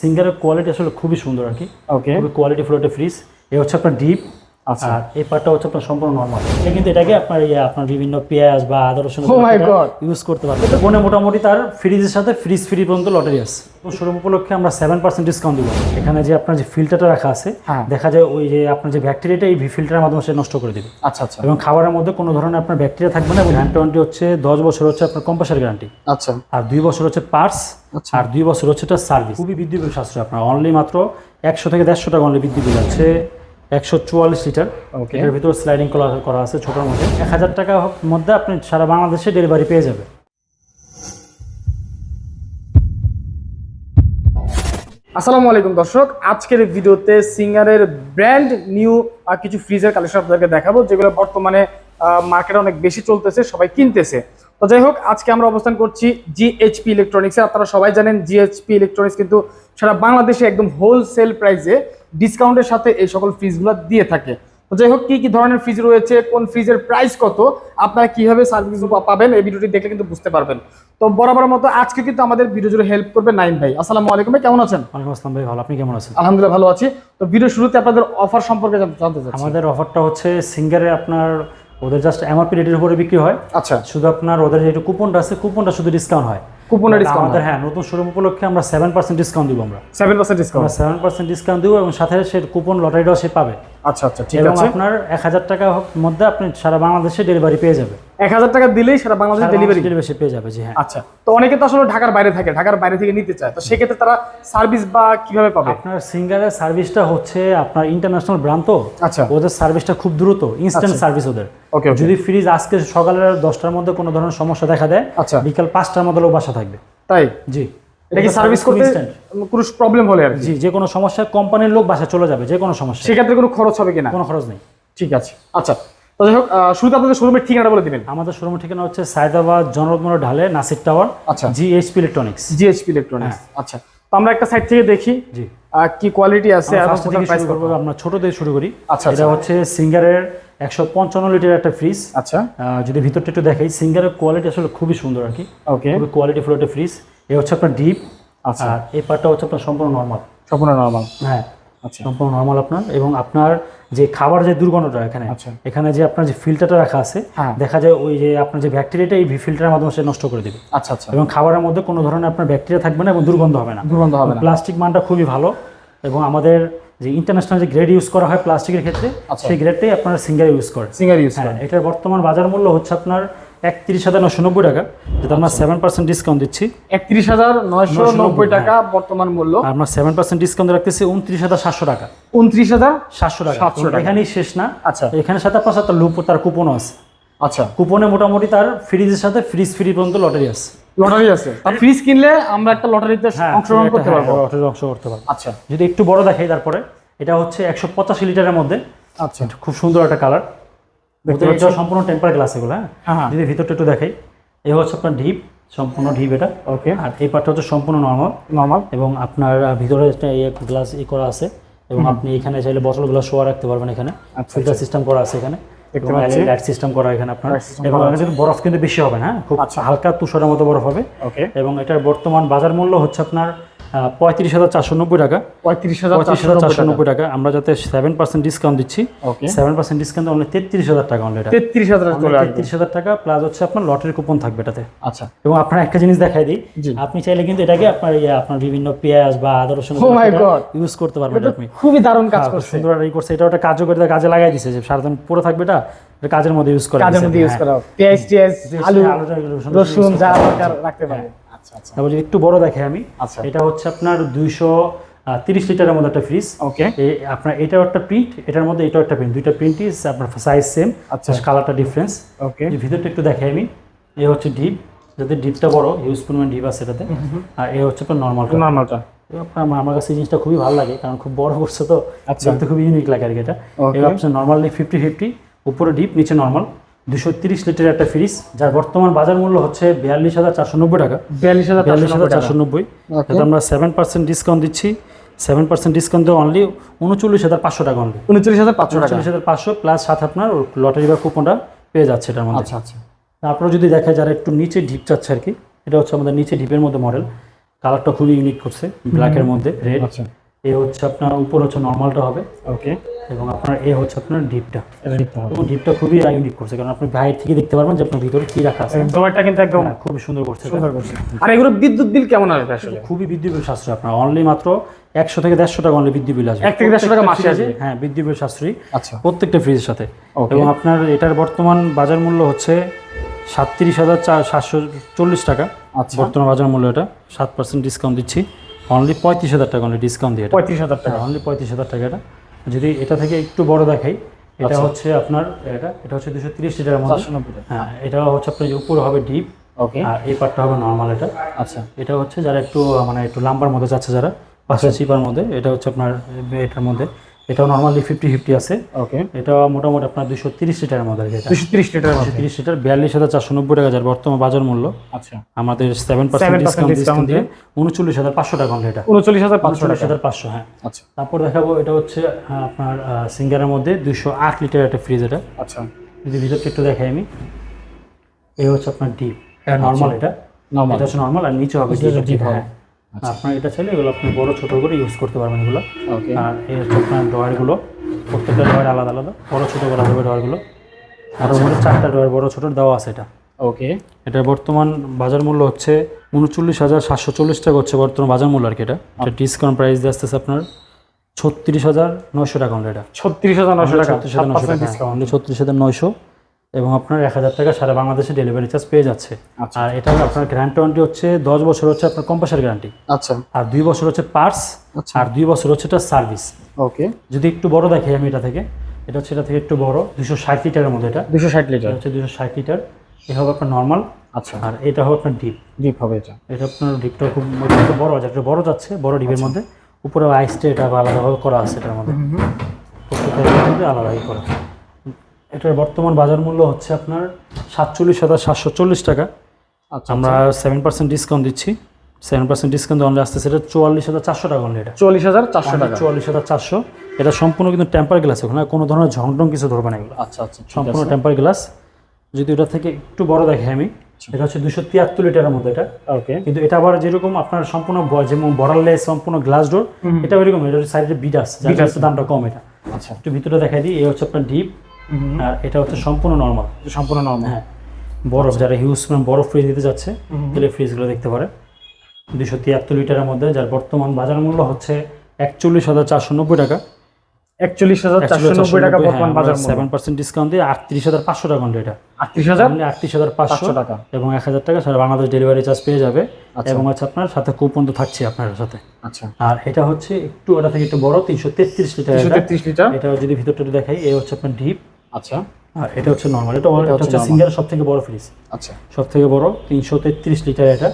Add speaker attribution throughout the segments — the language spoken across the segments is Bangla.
Speaker 1: সিঙ্গারের কোয়ালিটি আসলে খুবই সুন্দর আর কি।
Speaker 2: ওকে,
Speaker 1: খুবই কোয়ালিটি ফুল একটা ফ্রিজ। এই হচ্ছে আপনার ডিপ।
Speaker 2: আচ্ছা,
Speaker 1: আর এই পার্টটা হচ্ছে আপনার সম্পূর্ণ নরমাল। এটা কিন্তু এটাকে আপনার আপনার বিভিন্ন পেঁয়াজ বা আদা রসুন ইউজ করতে পারবেন। এটা কোনে মোটামুটি তার ফ্রিজের সাথে ফ্রিজ ফ্রি পর্যন্ত লটারি আছে। তো শোরুম উপলক্ষে আমরা 7% ডিসকাউন্ট দিব। এখানে যে আপনার যে ফিল্টারটা রাখা আছে, দেখা যায় ওই যে আপনার যে ব্যাকটেরিয়াটা এই ফিল্টারের মাধ্যমে সে নষ্ট করে দেবে।
Speaker 2: আচ্ছা আচ্ছা।
Speaker 1: এবং খাবারের মধ্যে কোনো ধরনের আপনার ব্যাকটেরিয়া থাকবে না। এবং গ্যারান্টি হচ্ছে 10 বছর হচ্ছে আপনার কম্প্রেসার গ্যারান্টি।
Speaker 2: আচ্ছা,
Speaker 1: আর 2 বছর হচ্ছে পার্টস। আর 2 বছর হচ্ছে এটা সার্ভিস। খুবই বিদ্যুৎ সাশ্রয়। আপনার অনলি মাত্র 100 থেকে 150 টাকা অনলি বিদ্যুৎ বিল আছে। 144 লিটার। এর ভিতরে স্লাইডিং করা আছে ছোটোর মধ্যে। 1000 টাকার মধ্যে আপনি সারা বাংলাদেশে ডেলিভারি পেয়ে যাবে।
Speaker 2: আসসালামু আলাইকুম দর্শক, আজকের ভিডিওতে সিঙ্গারের ব্র্যান্ড নিউ কিছু ফ্রিজের কালেকশন আপনাদেরকে দেখাবো, যেগুলো বর্তমানে মার্কেটে অনেক বেশি চলতেছে, সবাই কিনতেছে। তো যাই হোক, আজকে আমরা অবস্থান করছি জিএইচপি ইলেকট্রনিক্সে। আপনারা সবাই জানেন জিএইচপি ইলেকট্রনিক্স কিন্তু সারা বাংলাদেশে একদম হোলসেল প্রাইসে ডিসকাউন্টের সাথে এই সকল ফ্রিজগুলো দিয়ে থাকে। তো যাই হোক, কি ধরনের ফ্রিজ রয়েছে, কোন ফ্রিজের প্রাইস কত, আপনারা কিভাবে সার্ভিস পাবেন, এই ভিডিওটি দেখলে কিন্তু বুঝতে পারবেন। তো বরাবর মতো আজকে কিন্তু আমাদের ভিডিও জুড়ে হেল্প করবে নাইম ভাই। আসসালামু আলাইকুম ভাই, কেমন আছেন?
Speaker 1: ওয়ালাইকুম আসসালাম ভাই, ভালো। আপনি কেমন আছেন?
Speaker 2: আলহামদুলিল্লাহ ভালো আছি। তো ভিডিও শুরুতে আপনাদের অফার সম্পর্কে জানতে চাচ্ছি।
Speaker 1: আমাদের অফারটা হচ্ছে সিঙ্গারে আপনার ওদের জাস্ট এমআরপি রেটের উপরে বিক্রি হয়।
Speaker 2: আচ্ছা,
Speaker 1: শুধু আপনার ওদের যে কুপনটা আছে, কুপনটা শুধু ডিসকাউন্ট হয়।
Speaker 2: কুপনের ডিসকাউন্ট
Speaker 1: আমাদের নতুন শোরুম উপলক্ষে আমরা 7% ডিসকাউন্ট দিব। আমরা
Speaker 2: 7% ডিসকাউন্ট
Speaker 1: 7% ডিসকাউন্ট দিব এবং সাথে সে কুপন লটারিটাও সে পাবে।
Speaker 2: আচ্ছা আচ্ছা, ঠিক আছে।
Speaker 1: আপনার 1000 টাকার মধ্যে আপনি সারা বাংলাদেশে ডেলিভারি পেয়ে যাবে।
Speaker 2: 1000 টাকা দিলেই সারা বাংলাদেশে ডেলিভারি
Speaker 1: পেয়ে যাবে। জি হ্যাঁ।
Speaker 2: আচ্ছা, তো অনেকে তো আসলে ঢাকার বাইরে থাকে, ঢাকার বাইরে থেকে নিতে চায়, তো সেক্ষেত্রে তারা সার্ভিস বা কিভাবে পাবে?
Speaker 1: আপনার সিঙ্গারের সার্ভিসটা হচ্ছে আপনার ইন্টারন্যাশনাল ব্র্যান্ড, তো
Speaker 2: আচ্ছা,
Speaker 1: ওদের সার্ভিসটা খুব দ্রুত, ইনস্ট্যান্ট সার্ভিস ওদের।
Speaker 2: ওকে,
Speaker 1: যদি ফ্রিজ আজকে সকালের 10টার মধ্যে কোনো ধরনের সমস্যা দেখা দেয়,
Speaker 2: আচ্ছা,
Speaker 1: বিকাল 5টার মধ্যে লোক বাসা থাকবে।
Speaker 2: তাই?
Speaker 1: জি।
Speaker 2: এটা কি সার্ভিস করতে কোনো প্রবলেম হলে আর
Speaker 1: জি, যে কোনো সমস্যা কোম্পানির লোক বাসা চলে যাবে, যে কোনো সমস্যা।
Speaker 2: সেক্ষেত্রে কোনো খরচ হবে কিনা?
Speaker 1: কোনো খরচ নেই।
Speaker 2: ঠিক আছে। আচ্ছা, তো যাই হোক, শুরুতে আপনাদের শোরুমের ঠিকানাটা বলে দিবেন।
Speaker 1: আমাদের শোরুমের ঠিকানা হচ্ছে সায়দাবাদ জনরত্ন ঢালে নাসির টাওয়ার।
Speaker 2: আচ্ছা,
Speaker 1: জিএইচপি ইলেকট্রনিক্স।
Speaker 2: GHP electronics. আচ্ছা, তো আমরা একটা সাইড থেকে দেখি
Speaker 1: জি
Speaker 2: কি কোয়ালিটি আছে আর
Speaker 1: প্রাইস করব। আমরা ছোট দিয়ে শুরু করি।
Speaker 2: আচ্ছা,
Speaker 1: এটা হচ্ছে সিঙ্গারের 155 লিটার একটা ফ্রিজ।
Speaker 2: আচ্ছা,
Speaker 1: যদি ভিতরটা একটু দেখাই, সিঙ্গারের কোয়ালিটি আসলে খুবই সুন্দর আর কি।
Speaker 2: ওকে,
Speaker 1: খুবই কোয়ালিটি ফুল একটা ফ্রিজ। এই হচ্ছে আপনার ডিপ।
Speaker 2: আচ্ছা,
Speaker 1: আর এই পার্টটা হচ্ছে আপনার সম্পূর্ণ নরমাল।
Speaker 2: সম্পূর্ণ নরমাল?
Speaker 1: হ্যাঁ,
Speaker 2: আচ্ছা,
Speaker 1: সম্পূর্ণ নরমাল আপনার। এবং আপনার যে খাবার যে দুর্গন্ধটা এখানে যে আপনার যে ফিল্টারটা রাখা আছে, দেখা যায় ওই যে আপনার যে ব্যাকটেরিয়াটা এই ফিল্টারের মাধ্যমে সে নষ্ট করে দেবে।
Speaker 2: আচ্ছা আচ্ছা।
Speaker 1: এবং খাবারের মধ্যে কোনো ধরনের আপনার ব্যাকটেরিয়া থাকবে না এবং দুর্গন্ধ হবে না। প্লাস্টিক মানটা খুবই ভালো। এবং আমাদের যে ইন্টারন্যাশনাল যে গ্রেড ইউজ করা হয় প্লাস্টিকের ক্ষেত্রে, সেই গ্রেডটাই আপনারা সিঙ্গার ইউজ করেন। এটার বর্তমান বাজার মূল্য হচ্ছে আপনার 31,990 টাকা, যেটা আমরা 7% ডিসকাউন্ট দিচ্ছি।
Speaker 2: 31,990 টাকা বর্তমান মূল্য।
Speaker 1: আমরা 7% ডিসকাউন্ট রাখতেছি 29,700 টাকা।
Speaker 2: 29,700 টাকা।
Speaker 1: এখানেই শেষ না।
Speaker 2: আচ্ছা,
Speaker 1: এখানে সাথে আপনার সাথে তার কুপনও আছে।
Speaker 2: আচ্ছা,
Speaker 1: কুপনে মোটামুটি তার ফ্রিজের সাথে ফ্রিজ ফ্রি পর্যন্ত লটারি আছে।
Speaker 2: আর ফ্রিজ কিনলে আমরা একটা লটারিতে অংশগ্রহণ করতে পারবো। আচ্ছা, যদি
Speaker 1: একটু বড় দেখাই, তারপরে এটা হচ্ছে 185 লিটারের মধ্যে।
Speaker 2: আচ্ছা,
Speaker 1: খুব সুন্দর একটা কালার। এটা সম্পূর্ণ টেম্পার গ্লাস এগুলো। হ্যাঁ, যদি ভিতরটা একটু দেখাই, এই হচ্ছে আপনার ডিপ, সম্পূর্ণ ডিপ এটা। ওকে, আর এই পার্টটা হচ্ছে সম্পূর্ণ নরমাল। এবং আপনার ভিতরে একটা গ্লাস করা আছে। এবং আপনি এখানে চাইলে বোতলগুলো শোয়া রাখতে পারবেন। এখানে ফিল্টার সিস্টেম করা আছে, এখানে লাইট সিস্টেম করা এখানে আপনার। এবং বরফ কিন্তু বেশি হবে না, খুব হালকা তুষারের মতো বরফ হবে। এবং এটার বর্তমান বাজার মূল্য হচ্ছে আপনার 35,490 টাকা। 35,490 টাকা। আমরা যাতে 7% ডিসকাউন্ট দিচ্ছি, 7% ডিসকাউন্ট অনলি 33,000 টাকা। অনলি 33,000 টাকা প্লাস হচ্ছে আপনার লটারি কুপন থাকবে এটাতে।
Speaker 2: আচ্ছা,
Speaker 1: এবং আপনার একটা জিনিস দেখাই দিই, আপনি চাইলে কিন্তু এটাকে আপনার বিভিন্ন পেঁয়াজ বা আদা রসুন ইউজ করতে পারবেন। আপনি
Speaker 2: খুবই দারুণ কাজ করছে,
Speaker 1: সুন্দর করছে। এটা একটা কার্যকারিতা কাজে লাগাই দিচ্ছে, যে সারাদিন পুরো থাকবে এটা কাজের মধ্যে ইউজ করা।
Speaker 2: পেঁয়াজ টিয়াজ আলু রসুন যা দরকার রাখতে পারবেন।
Speaker 1: তারপর যদি একটু বড় দেখে আমি, এটা হচ্ছে আপনার 230 লিটারের মধ্যে একটা ফ্রিজ। ওকে, আপনার এটাও একটা প্রিন্ট, এটার মধ্যে এটাও একটা প্রিন্ট, দুইটা প্রিন্টই আপনার সাইজ সেম, কালারটা ডিফারেন্স। ওকে, ভিতরটা একটু দেখে আমি, এই হচ্ছে ডিপ, যাতে ডিপটা বড়, হিউজ পরিমাণ ডিপ আছে এটাতে। আর এই হচ্ছে আপনার নর্মালটা। আমার কাছে এই জিনিসটা খুবই ভালো লাগে, কারণ খুব বড় করছে তো, খুবই ইউনিক লাগে আর কি এটা। এবার আপনার নর্মালি 50-50, উপরে ডিপ নিচে নর্মাল। 230 লিটারের একটা ফ্রিজ, যার বর্তমান বাজার মূল্য হচ্ছে 42,490 টাকা। 42,490। এটা আমরা 7% ডিসকাউন্ট দিচ্ছি। 7% ডিসকাউন্ট দিয়ে অনলি 39,500 টাকা। অনলি 39,500 প্লাস সাথে আপনার লটারি বা কুপনটা পেয়ে যাচ্ছে এটার মধ্যে। আচ্ছা আচ্ছা। তারপরে যদি দেখা যারা একটু নিচে ডিপ চাচ্ছে আর কি, এটা হচ্ছে আমাদের নিচে ডিপের মধ্যে মডেল। কালারটা খুবই ইউনিক করছে, ব্ল্যাকের মধ্যে রেড।
Speaker 2: আচ্ছা,
Speaker 1: এই হচ্ছে আপনার উপর হচ্ছে নর্মালটা হবে,
Speaker 2: ওকে।
Speaker 1: এবং আপনার এ হচ্ছে আপনার ডিপটা, এবং ডিপটা খুবই ইউনিক করছে, কারণ আপনি বাইরে থেকে দেখতে পারবেন যে আপনার ভিতরে কি রাখা আছে।
Speaker 2: দোয়ারটা কিন্তু একদম
Speaker 1: খুবই সুন্দর করছে,
Speaker 2: সুন্দর করছে। আর এগুলো বিদ্যুৎ বিল কেমন আসবে আসলে?
Speaker 1: খুবই বিদ্যুৎ বিল সাশ্রয়, আপনার অনলি মাত্র 100 থেকে 150 টাকা অনলি বিদ্যুৎ বিল আসবে,
Speaker 2: 1 থেকে 150 টাকা মাসে আসবে।
Speaker 1: হ্যাঁ, বিদ্যুৎ বিল সাশ্রয়ী
Speaker 2: আচ্ছা,
Speaker 1: প্রত্যেকটা ফ্রিজের সাথে। এবং আপনার এটার বর্তমান বাজার মূল্য হচ্ছে 37,740 টাকা।
Speaker 2: আচ্ছা,
Speaker 1: বর্তমান বাজার মূল্য, এটা 7% ডিসকাউন্ট দিচ্ছি, অনলি 35,000 টাকা অনলি ডিসকাউন্ট দিয়ে,
Speaker 2: 35,000 টাকা,
Speaker 1: অনলি 35,000 টাকা। এটা যদি এটা থেকে একটু বড় দেখাই, এটা হচ্ছে আপনার এটা হচ্ছে 230 লিটারের মধ্যে। হ্যাঁ, এটা হচ্ছে আপনার উপরে হবে ডিপ,
Speaker 2: ওকে,
Speaker 1: আর এই পার্টটা হবে নর্মাল। এটা
Speaker 2: আচ্ছা,
Speaker 1: এটা হচ্ছে যারা একটু মানে একটু লাম্বার মধ্যে যাচ্ছে, যারা পাশে চিপার মধ্যে, এটা হচ্ছে আপনার এটার মধ্যে। এটাও নর্মালি 50-50 আছে,
Speaker 2: ওকে।
Speaker 1: এটা মোটামুটি আপনার 230 লিটারের মধ্যে,
Speaker 2: 230 লিটার,
Speaker 1: 230 লিটার 42,490 টাকা, যার বর্তমান বাজার মূল্য।
Speaker 2: আচ্ছা,
Speaker 1: আমাদের 7% ডিসকাউন্ট দিয়ে 39,500 টাকা এটা,
Speaker 2: 39,500
Speaker 1: হ্যাঁ।
Speaker 2: আচ্ছা,
Speaker 1: তারপর দেখাবো, এটা হচ্ছে আপনার সিঙ্গারের মধ্যে 208 লিটার একটা ফ্রিজ। এটা
Speaker 2: আচ্ছা,
Speaker 1: যদি ভিতরটা একটু দেখাই আমি, এই হচ্ছে আপনার ডিপ, এটা নর্মাল, এটা হচ্ছে নর্মাল, আর নিচে হবে ডিপ। হ্যাঁ, আপনার এটা চাইলে এগুলো আপনি বড় ছোট করে ইউজ করতে পারবেন এগুলো।
Speaker 2: ওকে।
Speaker 1: আর এই হচ্ছে আপনার ড্রয়ারগুলো, প্রত্যেকটা ড্রয়ার আলাদা আলাদা, বড় ছোট করা যাবে ড্রয়ারগুলো। আর ওর মধ্যে 4টা ড্রয়ার বড় ছোট দেওয়া আছে এটা।
Speaker 2: ওকে।
Speaker 1: এটার বর্তমান বাজার মূল্য হচ্ছে 39,740 টাকা হচ্ছে বর্তমান বাজার মূল্য আর কি। এটা ডিসকাউন্ট প্রাইস দিয়ে আসতেছে আপনার 36,900 টাকা এটা।
Speaker 2: 36,900 টাকা,
Speaker 1: 36,900 ডিসকাউন্ট, 36,900, এবং আপনার 1,000 টাকা সারা বাংলাদেশে ডেলিভারি চার্জ পেয়ে যাচ্ছে। আর এটা আপনার গ্যারান্টি ওয়ারেন্টি হচ্ছে 10 বছর হচ্ছে আপনার কম্প্রেসার গ্যারান্টি,
Speaker 2: আচ্ছা,
Speaker 1: আর 2 বছর হচ্ছে পার্টস, আর 2 বছর হচ্ছে এটা সার্ভিস।
Speaker 2: ওকে।
Speaker 1: যদি একটু বড় দেখি আমি এটা থেকে, এটা হচ্ছে এটা থেকে একটু বড়, 260 লিটারের মধ্যে। এটা
Speaker 2: 260 লিটার
Speaker 1: হচ্ছে 260 লিটার। এটা হবে আপনার নর্মাল,
Speaker 2: আচ্ছা,
Speaker 1: আর এটা হবে আপনার ডিপ।
Speaker 2: ডিপ হবে এটা।
Speaker 1: এটা আপনার ডিপটা খুব বড় আছে, একটু বড় যাচ্ছে, বড় ডিপের মধ্যে। উপরে আইসটা এটা আলাদাভাবে করা আছে এটার মধ্যে, প্রত্যেকটার মধ্যে আলাদাই করা। এটার বর্তমান বাজার মূল্য হচ্ছে আপনার 47,740 টাকা।
Speaker 2: আচ্ছা,
Speaker 1: আমরা 7% ডিসকাউন্ট দিচ্ছি, 7% ডিসকাউন্ট অনলি আসতেছে এটা 44,400 টাকা অনলি। এটা
Speaker 2: 44,400 টাকা,
Speaker 1: 44,400। এটা সম্পূর্ণ কিন্তু টেম্পার গ্লাস, ওখানে কোনো ধরনের ঝংটং কিছু ধরবে না এগুলো।
Speaker 2: আচ্ছা, আচ্ছা,
Speaker 1: সম্পূর্ণ টেম্পার গ্লাস। যদি ওটা থেকে একটু বড় দেখে আমি, এটা হচ্ছে 273 লিটারের মধ্যে এটা।
Speaker 2: ওকে।
Speaker 1: কিন্তু এটা আবার যেরকম আপনার সম্পূর্ণ যেমন বরাললেস সম্পূর্ণ গ্লাস ডোর, এটা ওইরকম, এটা সাইডে বিট আছে, যার দামটা কম। এটা
Speaker 2: আচ্ছা,
Speaker 1: একটু ভিতরে দেখাই দিই, এই হচ্ছে আপনার ডিপ, আর এটা হচ্ছে সম্পূর্ণ নর্মাল।
Speaker 2: সম্পূর্ণ নরমাল,
Speaker 1: হ্যাঁ। বরফ যারা হিউজ বরফ ফ্রিজ দিতে যাচ্ছে, তাহলে ফ্রিজগুলো দেখতে পারে। 273 লিটারের মধ্যে, যার বর্তমান বাজার মূল্য হচ্ছে 41,490 টাকা।
Speaker 2: 41,490 টাকা বর্তমান বাজার মূল্য।
Speaker 1: 7% ডিসকাউন্ট দিয়ে 38,500 টাকা এটা।
Speaker 2: 38,500
Speaker 1: টাকা, এবং 1,000 টাকা সারা বাংলাদেশ ডেলিভারি চার্জ পেয়ে যাবে। এবং হচ্ছে আপনার সাথে কুপন তো থাকছে আপনার সাথে।
Speaker 2: আচ্ছা,
Speaker 1: আর এটা হচ্ছে একটু ওটা থেকে একটু বড়, 333 লিটার।
Speaker 2: 333 লিটার।
Speaker 1: এটা যদি ভিতরটা দেখাই, এই হচ্ছে আপনার ডিপ,
Speaker 2: আচ্ছা,
Speaker 1: আর এটা হচ্ছে নর্মাল। এটা হচ্ছে সিঙ্গারের সবথেকে বড় ফ্রিজ,
Speaker 2: আচ্ছা,
Speaker 1: সবথেকে বড়, 333 লিটার এটা,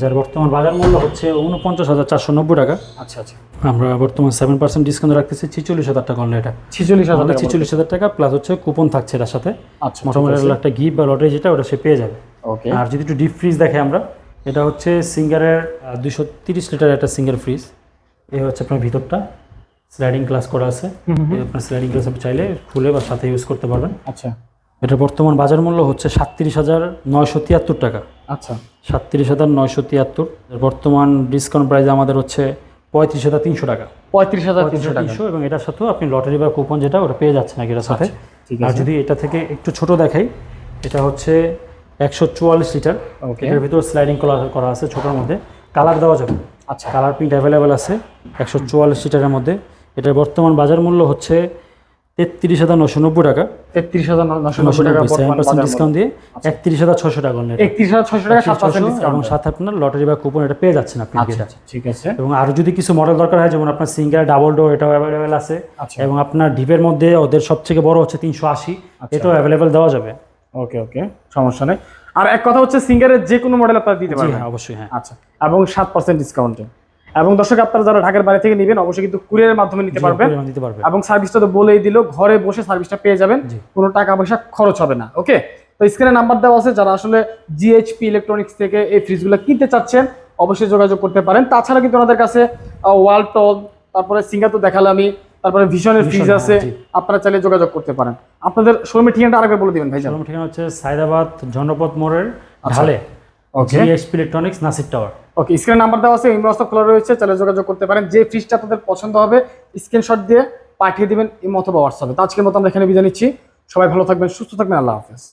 Speaker 1: যার বর্তমান বাজার মূল্য হচ্ছে 49,490 টাকা।
Speaker 2: আচ্ছা, আচ্ছা।
Speaker 1: আমরা বর্তমান 7% ডিসকাউন্ট রাখতেছি 46,000 টাকা অনলি। এটা
Speaker 2: 46,000
Speaker 1: টাকা প্লাস হচ্ছে কুপন থাকছে এটার সাথে।
Speaker 2: আচ্ছা,
Speaker 1: মোটামুটি একটা গিফট বা লটারি যেটা ওটা সে পেয়ে যাবে।
Speaker 2: ওকে।
Speaker 1: আর যদি একটু ডিপ ফ্রিজ দেখে আমরা, এটা হচ্ছে সিঙ্গারের 230 লিটার একটা সিঙ্গার ফ্রিজ। এই হচ্ছে আপনার ভিতরটা স্লাইডিং গ্লাস করা আছে, আপনার স্লাইডিং গ্লাস আপনি চাইলে খুলে বা সাথে ইউজ করতে পারবেন।
Speaker 2: আচ্ছা,
Speaker 1: এটা বর্তমান বাজার মূল্য হচ্ছে 37,973 টাকা।
Speaker 2: আচ্ছা,
Speaker 1: 37,973। বর্তমান ডিসকাউন্ট প্রাইস আমাদের হচ্ছে 35,300 টাকা।
Speaker 2: 35,300 টাকা,
Speaker 1: এবং এটার সাথেও আপনি লটারি বা কুপন যেটা ওটা পেয়ে যাচ্ছেন নাকি এটার সাথে।
Speaker 2: ঠিক
Speaker 1: আর
Speaker 2: আছে।
Speaker 1: যদি এটা থেকে একটু ছোট দেখাই, এটা হচ্ছে 144 লিটার।
Speaker 2: ওকে।
Speaker 1: এর ভিতর স্লাইডিং করা আছে ছোটোর মধ্যে, কালার দেওয়া যাবে।
Speaker 2: আচ্ছা,
Speaker 1: কালার প্রিন্ট অ্যাভেলেবেল আছে 144 লিটারের মধ্যে। এটার বর্তমান বাজার মূল্য হচ্ছে 33,990 টাকা।
Speaker 2: 33,990 টাকা বর্তমান
Speaker 1: 7% ডিসকাউন্ট দিয়ে 31,600 টাকা অনলি।
Speaker 2: 31,600 টাকা 7% ডিসকাউন্ট,
Speaker 1: এবং সাথে আপনার লটারি বা কুপন এটা পেয়ে যাচ্ছেন আপনি এটা।
Speaker 2: ঠিক আছে।
Speaker 1: এবং আরো যদি কিছু মডেল দরকার হয়, যেমন আপনার সিঙ্গার ডাবল ডোর, এটাও অ্যাভেলেবেল আছে। এবং আপনার ডিপের মধ্যে ওদের সবথেকে বড় হচ্ছে 380, এটাও অ্যাভেলেবেল দেওয়া যাবে।
Speaker 2: ওকে, ওকে, সমস্যা নেই। আর এক কথা হচ্ছে সিঙ্গারের যে কোনো মডেল আপনারা দিতে পারবেন।
Speaker 1: হ্যাঁ, অবশ্যই, হ্যাঁ।
Speaker 2: আচ্ছা, এবং 7% ডিসকাউন্টে। এবং দর্শক, আপনারা যারা ঢাকার বাইরে থেকে নেবেন অবশ্যই কিন্তু কুরিয়ারের মাধ্যমে নিতে পারবেন। এবং সার্ভিসটা তো বলেই দিল, ঘরে বসে সার্ভিসটা পেয়ে যাবেন, কোনো টাকা পয়সা খরচ হবে না। ওকে, তো স্ক্রিনে নাম্বার দেওয়া আছে, যারা আসলে G.H.P ইলেকট্রনিক্স থেকে এই ফ্রিজগুলো কিনতে চাচ্ছেন অবশ্যই যোগাযোগ করতে পারেন। তাছাড়া কিন্তু ওনাদের কাছে ওয়ালটন, তারপরে সিঙ্গার তো দেখালামই, তারপরে ভিশনের ফ্রিজ আছে, আপনারা চাইলে যোগাযোগ করতে পারেন। আপনাদের শোরুমের ঠিকানাটা আরেকবার বলে দিবেন ভাই।
Speaker 1: শোরুমের ঠিকানা হচ্ছে সায়দাবাদ জনপথ মোড়ের ঢালে
Speaker 2: ওকে
Speaker 1: G.H.P Electronics নাসির টাওয়ার।
Speaker 2: ওকে, স্ক্রিনে নাম্বার দেওয়া আছে, ইমো WhatsApp খোলা রয়েছে, চাইলে যোগাযোগ করতে পারেন। যে ফ্রিজটা আপনাদের পছন্দ হবে স্ক্রিনশট দিয়ে পাঠিয়ে দিবেন ইমো অথবা হোয়াটসঅ্যাপে। তো আজকের মতো আমরা এখানে বিদায় নিচ্ছি। সবাই ভালো থাকবেন, সুস্থ থাকবেন, আল্লাহ হাফেজ।